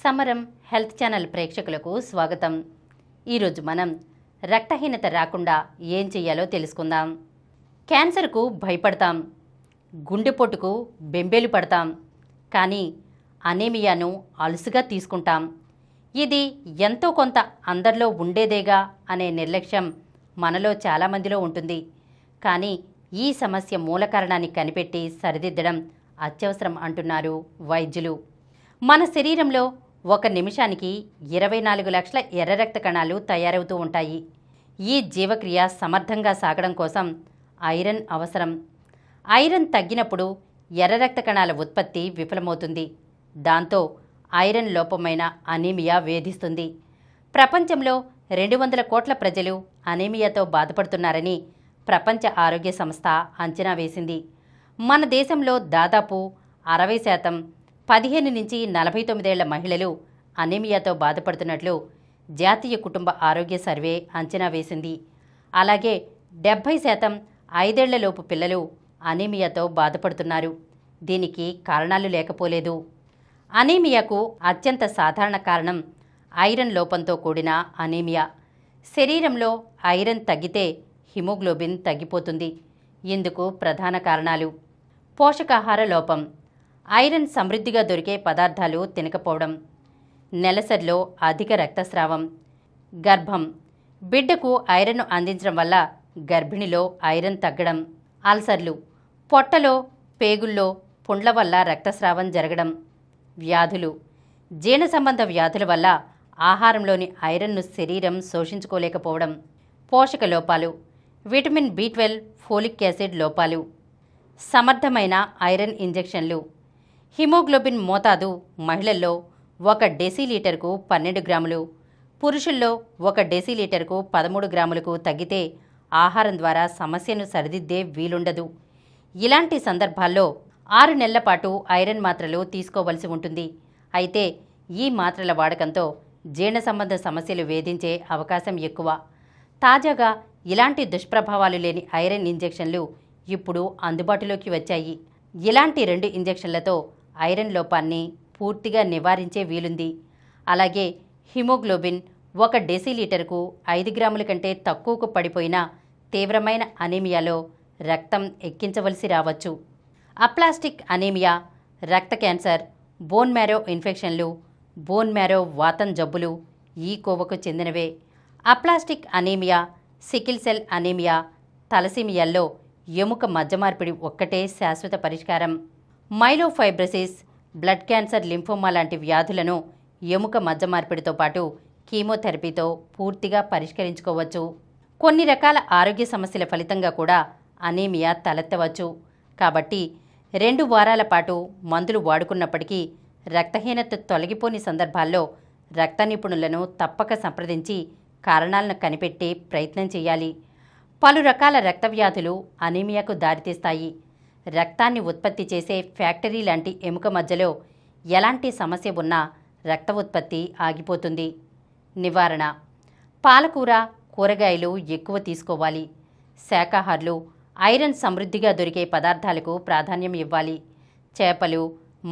సమరం health channel ప్రేక్షకులకు స్వాగతం. ఈరోజు మనం రక్తహీనత రాకుండా ఏం చేయాలో తెలుసుకుందాం. క్యాన్సర్కు భయపడతాం, గుండెపోటుకు బెంబేలు పడతాం, కానీ అనీమియాను అలుసుగా తీసుకుంటాం. ఇది ఎంతో కొంత అందరిలో ఉండేదేగా అనే నిర్లక్ష్యం మనలో చాలామందిలో ఉంటుంది. కానీ ఈ సమస్య మూల కారణాన్ని కనిపెట్టి సరిదిద్దడం అత్యవసరం అంటున్నారు వైద్యులు. మన శరీరంలో ఒక నిమిషానికి 24 లక్షల ఎర్ర రక్త కణాలు తయారవుతూ ఉంటాయి. ఈ జీవక్రియ సమర్థంగా సాగడం కోసం ఐరన్ అవసరం. ఐరన్ తగ్గినప్పుడు ఎర్ర రక్త కణాల ఉత్పత్తి విఫలమవుతుంది. దాంతో ఐరన్ లోపమైన అనీమియా వేధిస్తుంది. ప్రపంచంలో 200 కోట్ల ప్రజలు అనీమియాతో బాధపడుతున్నారని ప్రపంచ ఆరోగ్య సంస్థ అంచనా వేసింది. మన దేశంలో దాదాపు 60% 15 నుంచి 49 ఏళ్ల మహిళలు అనీమియాతో బాధపడుతున్నట్లు జాతీయ కుటుంబ ఆరోగ్య సర్వే అంచనా వేసింది. అలాగే 70% 5 ఏళ్లలోపు పిల్లలు అనీమియాతో బాధపడుతున్నారు. దీనికి కారణాలు లేకపోలేదు. అనీమియాకు అత్యంత సాధారణ కారణం ఐరన్ లోపంతో కూడిన అనీమియా. శరీరంలో ఐరన్ తగ్గితే హిమోగ్లోబిన్ తగ్గిపోతుంది. ఇందుకు ప్రధాన కారణాలు: పోషకాహార లోపం, ఐరన్ సమృద్ధిగా దొరికే పదార్థాలు తినకపోవడం, నెలసరిలో అధిక రక్తస్రావం, గర్భం, బిడ్డకు ఐరన్ను అందించడం వల్ల గర్భిణిలో ఐరన్ తగ్గడం, అల్సర్లు, పొట్టలో పేగుల్లో పుండ్ల వల్ల రక్తస్రావం జరగడం, వ్యాధులు, జీర్ణ సంబంధ వ్యాధుల వల్ల ఆహారంలోని ఐరన్ను శరీరం శోషించుకోలేకపోవడం, పోషక లోపాలు, విటమిన్ B12, ఫోలిక్ యాసిడ్ లోపాలు, సమర్థమైన ఐరన్ ఇంజెక్షన్లు. హిమోగ్లోబిన్ మోతాదు మహిళల్లో 1 డెసిలీటర్కు 12 గ్రాములు, పురుషుల్లో 1 డెసిలీటర్కు 13 గ్రాములకు తగ్గితే ఆహారం ద్వారా సమస్యను సరిదిద్దే వీలుండదు. ఇలాంటి సందర్భాల్లో 6 నెలల పాటు ఐరన్ మాత్రలు తీసుకోవలసి ఉంటుంది. అయితే ఈ మాత్రల వాడకంతో జీర్ణ సంబంధ సమస్యలు వేధించే అవకాశం ఎక్కువ. తాజాగా ఇలాంటి దుష్ప్రభావాలు లేని ఐరన్ ఇంజెక్షన్లు ఇప్పుడు అందుబాటులోకి వచ్చాయి. ఇలాంటి 2 ఇంజెక్షన్లతో ఐరన్ లోపాన్ని పూర్తిగా నివారించే వీలుంది. అలాగే హిమోగ్లోబిన్ 1 డెసిలీటర్కు 5 గ్రాముల కంటే తక్కువకు పడిపోయిన తీవ్రమైన అనీమియాలో రక్తం ఎక్కించవలసి రావచ్చు. అప్లాస్టిక్ అనీమియా, రక్త క్యాన్సర్, బోన్ మ్యారో ఇన్ఫెక్షన్లు, బోన్ మ్యారో వాతం జబ్బులు ఈ కోవకు చెందినవే. Aplastic anaemia, sickle cell anaemia, తలసీమియాల్లో ఎముక మజ్జ మార్పిడి ఒక్కటే శాశ్వత పరిష్కారం. మైలోఫైబ్రసిస్, బ్లడ్ క్యాన్సర్, లింఫోమా లాంటి వ్యాధులను ఎముక మజ్జ మార్పిడితో పాటు కీమోథెరపీతో పూర్తిగా పరిష్కరించుకోవచ్చు. కొన్ని రకాల ఆరోగ్య సమస్యల ఫలితంగా కూడా అనీమియా తలెత్తవచ్చు. కాబట్టి 2 వారాల పాటు మందులు వాడుకున్నప్పటికీ రక్తహీనత తొలగిపోని సందర్భాల్లో రక్త నిపుణులను తప్పక సంప్రదించి కారణాలను కనిపెట్టే ప్రయత్నం చేయాలి. పలు రకాల రక్త వ్యాధులు అనీమియాకు దారితీస్తాయి. రక్తాన్ని ఉత్పత్తి చేసే ఫ్యాక్టరీ లాంటి ఎముక మధ్యలో ఎలాంటి సమస్య ఉన్నా రక్త ఉత్పత్తి ఆగిపోతుంది. నివారణ: పాలకూర, కూరగాయలు ఎక్కువ తీసుకోవాలి. శాకాహారులు ఐరన్ సమృద్ధిగా దొరికే పదార్థాలకు ప్రాధాన్యం ఇవ్వాలి. చేపలు,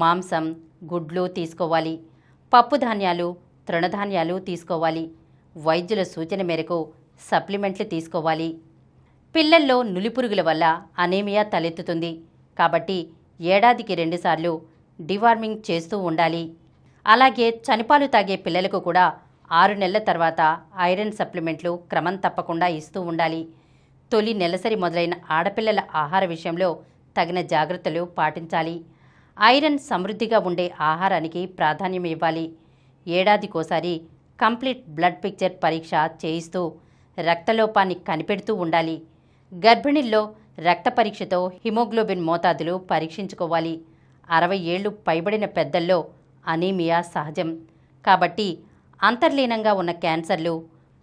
మాంసం, గుడ్లు తీసుకోవాలి. పప్పుధాన్యాలు, తృణధాన్యాలు తీసుకోవాలి. వైద్యుల సూచన మేరకు సప్లిమెంట్లు తీసుకోవాలి. పిల్లల్లో నులిపురుగుల వల్ల అనీమియా తలెత్తుతుంది. కాబట్టి ఏడాదికి 2 సార్లు డివార్మింగ్ చేస్తూ ఉండాలి. అలాగే చనిపాలు తాగే పిల్లలకు కూడా 6 నెలల తర్వాత ఐరన్ సప్లిమెంట్లు క్రమం తప్పకుండా ఇస్తూ ఉండాలి. తొలి నెలసరి మొదలైన ఆడపిల్లల ఆహార విషయంలో తగిన జాగ్రత్తలు పాటించాలి. ఐరన్ సమృద్ధిగా ఉండే ఆహారానికి ప్రాధాన్యం ఇవ్వాలి. ఏడాదికోసారి కంప్లీట్ బ్లడ్ పిక్చర్ పరీక్ష చేయిస్తూ రక్తలోపాన్ని కనిపెడుతూ ఉండాలి. గర్భిణుల్లో రక్త పరీక్షతో హిమోగ్లోబిన్ మోతాదులు పరీక్షించుకోవాలి. 60 ఏళ్లు పైబడిన పెద్దల్లో అనీమియా సహజం. కాబట్టి అంతర్లీనంగా ఉన్న క్యాన్సర్లు,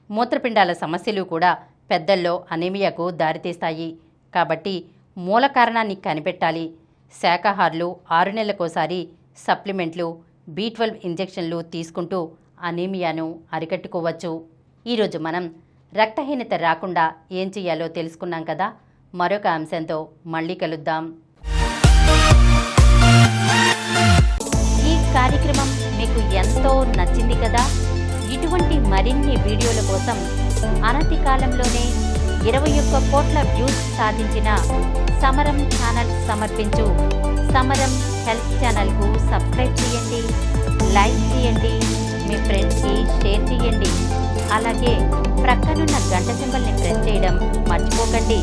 మూత్రపిండాల సమస్యలు కూడా పెద్దల్లో అనీమియాకు దారితీస్తాయి. కాబట్టి మూల కారణాన్ని కనిపెట్టాలి. శాకాహారులు 6 నెలలకోసారి సప్లిమెంట్లు, B12 ఇంజెక్షన్లు తీసుకుంటూ అనీమియాను అరికట్టుకోవచ్చు. ఈరోజు మనం రక్తహీనత రాకుండా ఏం చేయాలో తెలుసుకున్నాం కదా. మరొక అంశంతో మళ్ళీ కలుద్దాం. ఈ కార్యక్రమం మీకు ఎంతో నచ్చింది కదా. ఇటువంటి మరిన్ని వీడియోల కోసం అనతి కాలంలోనే 21 కోట్ల వ్యూస్ సాధించిన సమరం ఛానల్ సమర్పించు సమరం హెల్త్ ఛానల్కు సబ్స్క్రైబ్ చేయండి, లైక్ చేయండి, మీ ఫ్రెండ్స్కి షేర్ చేయండి. అలాగే ప్రక్కనున్న గంట సింబల్ని ప్రెస్ చేయడం మర్చిపోకండి.